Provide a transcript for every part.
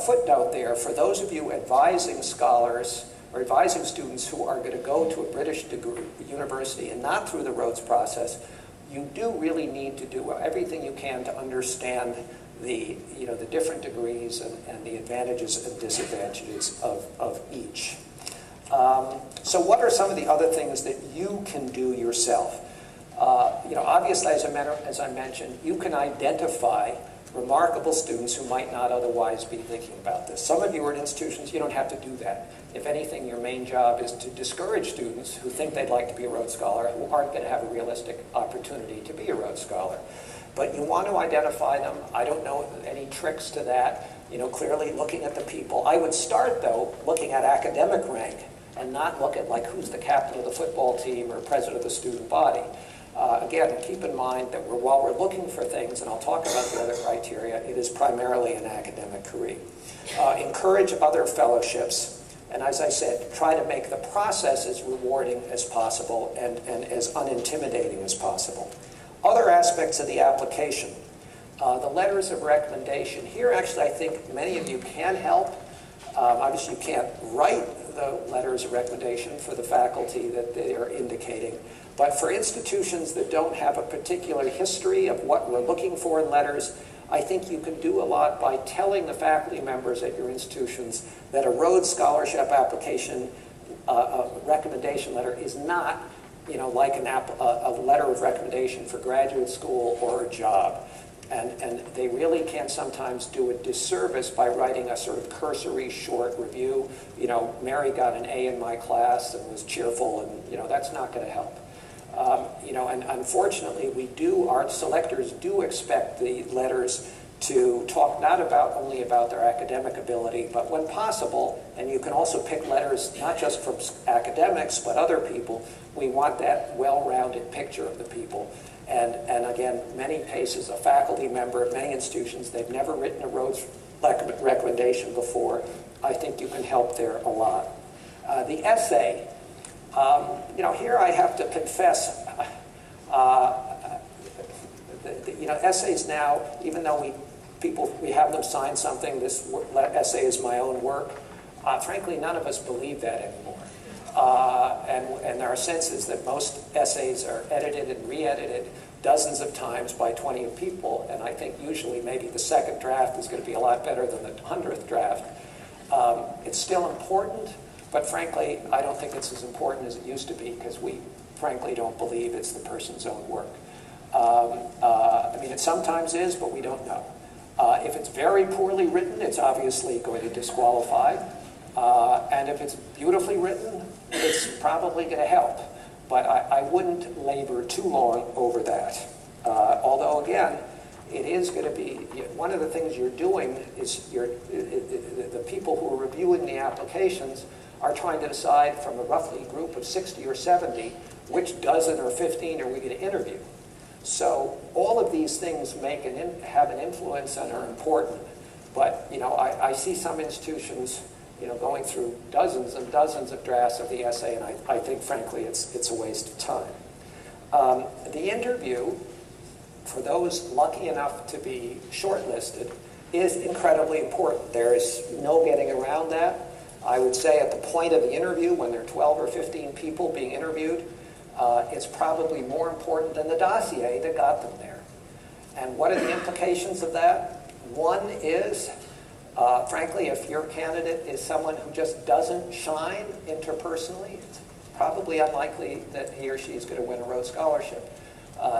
footnote there, for those of you advising scholars or advising students who are going to go to a British university and not through the Rhodes process, you do really need to do everything you can to understand the different degrees and the advantages and disadvantages of each. So what are some of the other things that you can do yourself? Obviously, as I mentioned, you can identify remarkable students who might not otherwise be thinking about this. Some of you are in institutions, you don't have to do that. If anything, your main job is to discourage students who think they'd like to be a Rhodes Scholar, who aren't going to have a realistic opportunity to be a Rhodes Scholar. But you want to identify them. I don't know any tricks to that. Clearly looking at the people. I would start, though, looking at academic rank and not look at, like, who's the captain of the football team or president of the student body. Again, keep in mind that while we're looking for things, and I'll talk about the other criteria, it is primarily an academic career. Encourage other fellowships, and as I said, try to make the process as rewarding as possible and as unintimidating as possible. Other aspects of the application. The letters of recommendation. Here, actually, I think many of you can help. Obviously, you can't write the letters of recommendation for the faculty that they are indicating. But for institutions that don't have a particular history of what we're looking for in letters, I think you can do a lot by telling the faculty members at your institutions that a Rhodes Scholarship application recommendation letter is not, like a letter of recommendation for graduate school or a job. And they really can sometimes do a disservice by writing a sort of cursory short review. Mary got an A in my class and was cheerful, and that's not going to help. And unfortunately, our selectors do expect the letters to talk not only about their academic ability, but when possible, and you can also pick letters not just from academics, but other people. We want that well-rounded picture of the people. And again, many cases, a faculty member at many institutions, they've never written a Rhodes recommendation before. I think you can help there a lot. The essay. Here I have to confess, essays now, even though we have them sign something, this essay is my own work, frankly, none of us believe that anymore. And there are senses that most essays are edited and re-edited dozens of times by 20 people, and I think usually maybe the second draft is going to be a lot better than the 100th draft. It's still important. But frankly, I don't think it's as important as it used to be because we, frankly, don't believe it's the person's own work. It sometimes is, but we don't know. If it's very poorly written, it's obviously going to disqualify. And if it's beautifully written, it's probably going to help. But I wouldn't labor too long over that. Although, again, it is going to be, one of the things you're doing is the people who are reviewing the applications are trying to decide from a roughly group of 60 or 70 which dozen or 15 are we going to interview. So all of these things have an influence and are important. But I see some institutions going through dozens and dozens of drafts of the essay, and I think frankly it's a waste of time. The interview, for those lucky enough to be shortlisted, is incredibly important. There is no getting around that. I would say at the point of the interview, when there are 12 or 15 people being interviewed, it's probably more important than the dossier that got them there. And what are the implications of that? One is, frankly, if your candidate is someone who just doesn't shine interpersonally, it's probably unlikely that he or she is going to win a Rhodes Scholarship.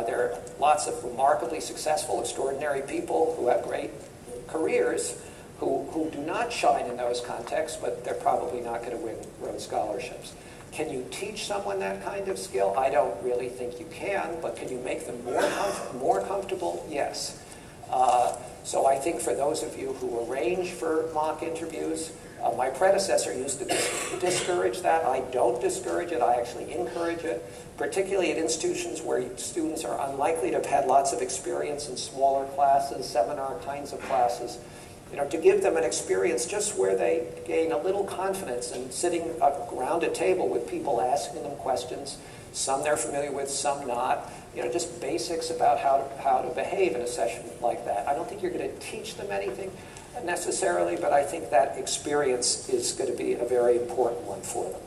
There are lots of remarkably successful, extraordinary people who have great careers who do not shine in those contexts, but they're probably not going to win Rhodes Scholarships. Can you teach someone that kind of skill? I don't really think you can, but can you make them more comfortable? Yes. So I think for those of you who arrange for mock interviews, my predecessor used to discourage that. I don't discourage it. I actually encourage it, particularly at institutions where students are unlikely to have had lots of experience in smaller classes, seminar kinds of classes. To give them an experience just where they gain a little confidence in sitting around a table with people asking them questions, some they're familiar with, some not. Just basics about how to behave in a session like that. I don't think you're going to teach them anything. necessarily, but I think that experience is going to be a very important one for them.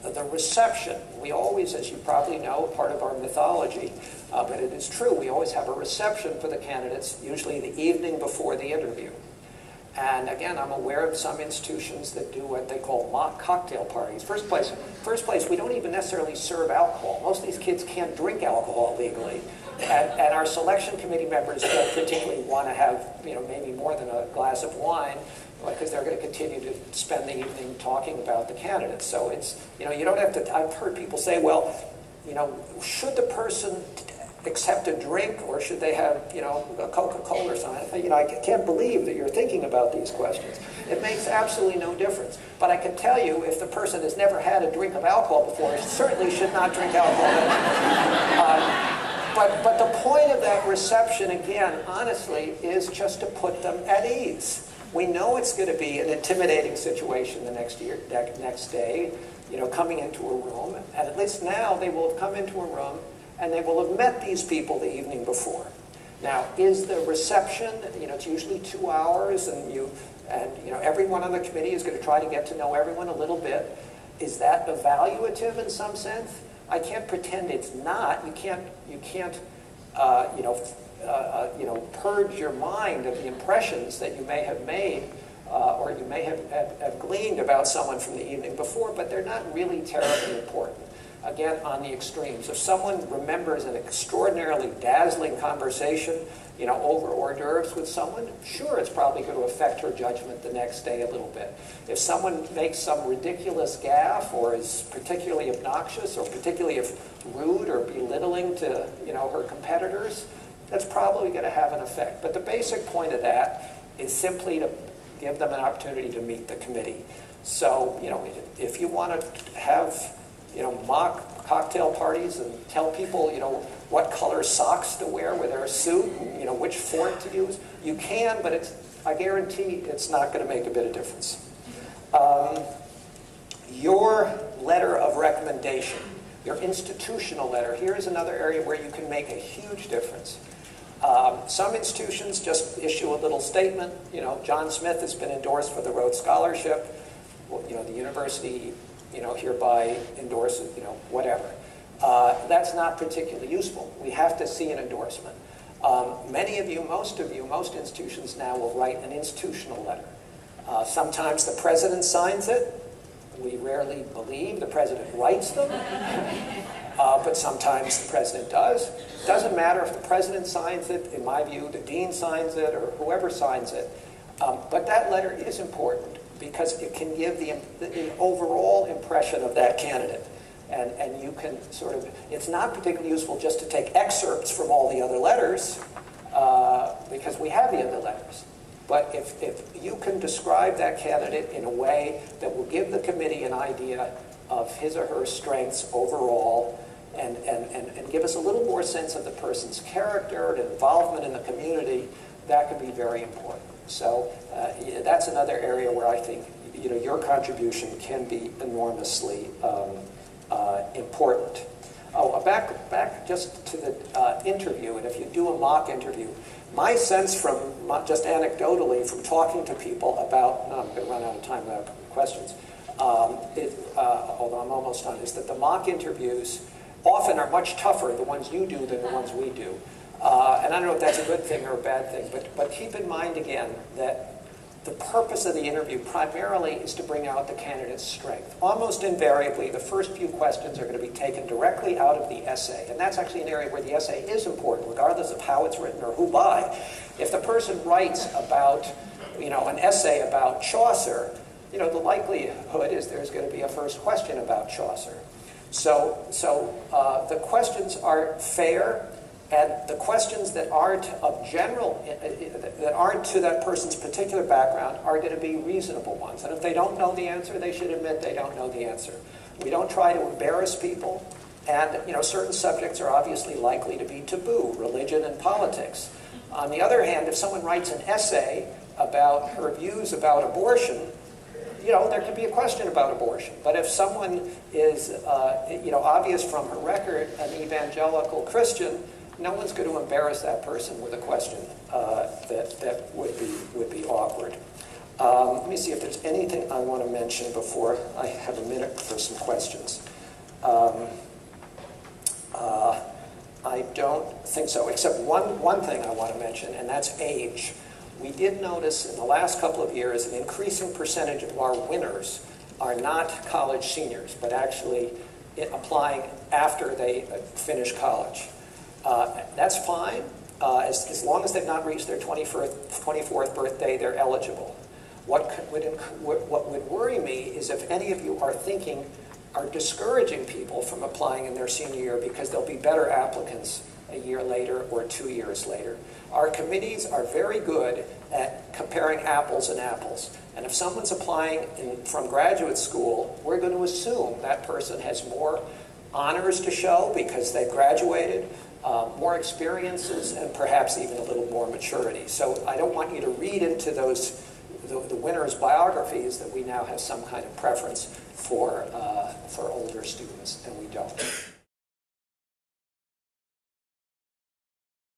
The reception, we always, as you probably know, part of our mythology, but it is true, we always have a reception for the candidates, usually the evening before the interview. And again, I'm aware of some institutions that do what they call mock cocktail parties. First place, we don't even necessarily serve alcohol. Most of these kids can't drink alcohol legally. And our selection committee members don't particularly want to have, maybe more than a glass of wine, because they're going to continue to spend the evening talking about the candidates. So it's, you don't have to, I've heard people say, well, should the person accept a drink, or should they have, a Coca-Cola or something? I can't believe that you're thinking about these questions. It makes absolutely no difference. But I can tell you, if the person has never had a drink of alcohol before, certainly should not drink alcohol. But the point of that reception, again, honestly, is just to put them at ease. We know it's going to be an intimidating situation the next day, coming into a room. And at least now they will have come into a room and they will have met these people the evening before. Now, is the reception, it's usually 2 hours, and everyone on the committee is going to try to get to know everyone a little bit. Is that evaluative in some sense? I can't pretend it's not. You can't purge your mind of the impressions that you may have made or you may have gleaned about someone from the evening before, but they're not really terribly important. Again, on the extremes. If someone remembers an extraordinarily dazzling conversation, over hors d'oeuvres with someone, sure, it's probably going to affect her judgment the next day a little bit. If someone makes some ridiculous gaffe or is particularly obnoxious or particularly rude or belittling to, her competitors, that's probably going to have an effect. But the basic point of that is simply to give them an opportunity to meet the committee. So, if you want to have mock cocktail parties and tell people, what color socks to wear with their suit, and, which fork to use, you can, but I guarantee it's not going to make a bit of difference. Your letter of recommendation, your institutional letter, here is another area where you can make a huge difference. Some institutions just issue a little statement, John Smith has been endorsed for the Rhodes Scholarship, the university hereby endorses, whatever. That's not particularly useful. We have to see an endorsement. Many of you, most institutions now will write an institutional letter. Sometimes the president signs it. We rarely believe the president writes them, but sometimes the president does. It doesn't matter if the president signs it. In my view, the dean signs it or whoever signs it. But that letter is important, because it can give the overall impression of that candidate. And you can sort of, it's not particularly useful just to take excerpts from all the other letters, because we have the other letters. But if you can describe that candidate in a way that will give the committee an idea of his or her strengths overall, and give us a little more sense of the person's character and involvement in the community, that could be very important. So that's another area where I think your contribution can be enormously important. Oh, back just to the interview, and if you do a mock interview, my sense from, just anecdotally, from talking to people about, no, I'm going to run out of time without questions, although I'm almost done, is that the mock interviews often are much tougher, the ones you do, than the ones we do. And I don't know if that's a good thing or a bad thing, but keep in mind again that the purpose of the interview primarily is to bring out the candidate's strength. Almost invariably, the first few questions are going to be taken directly out of the essay. And that's actually an area where the essay is important, regardless of how it's written or who by. If the person writes about, an essay about Chaucer, the likelihood is there's going to be a first question about Chaucer. So the questions are fair. And the questions that aren't of general, that aren't to that person's particular background are going to be reasonable ones. And if they don't know the answer, they should admit they don't know the answer. We don't try to embarrass people. And, certain subjects are obviously likely to be taboo, religion and politics. On the other hand, if someone writes an essay about her views about abortion, there could be a question about abortion. But if someone is, obvious from her record, an evangelical Christian, no one's going to embarrass that person with a question that would be awkward. Let me see if there's anything I want to mention before I have a minute for some questions. I don't think so, except one thing I want to mention, and that's age. We did notice in the last couple of years an increasing percentage of our winners are not college seniors, but actually applying after they finish college. That's fine. As long as they've not reached their 24th birthday, they're eligible. What would worry me is if any of you are discouraging people from applying in their senior year because they'll be better applicants a year later or 2 years later. Our committees are very good at comparing apples and apples. And if someone's applying from graduate school, we're going to assume that person has more honors to show because they've graduated, more experiences, and perhaps even a little more maturity. So I don't want you to read into the winners' biographies that we now have some kind of preference for older students.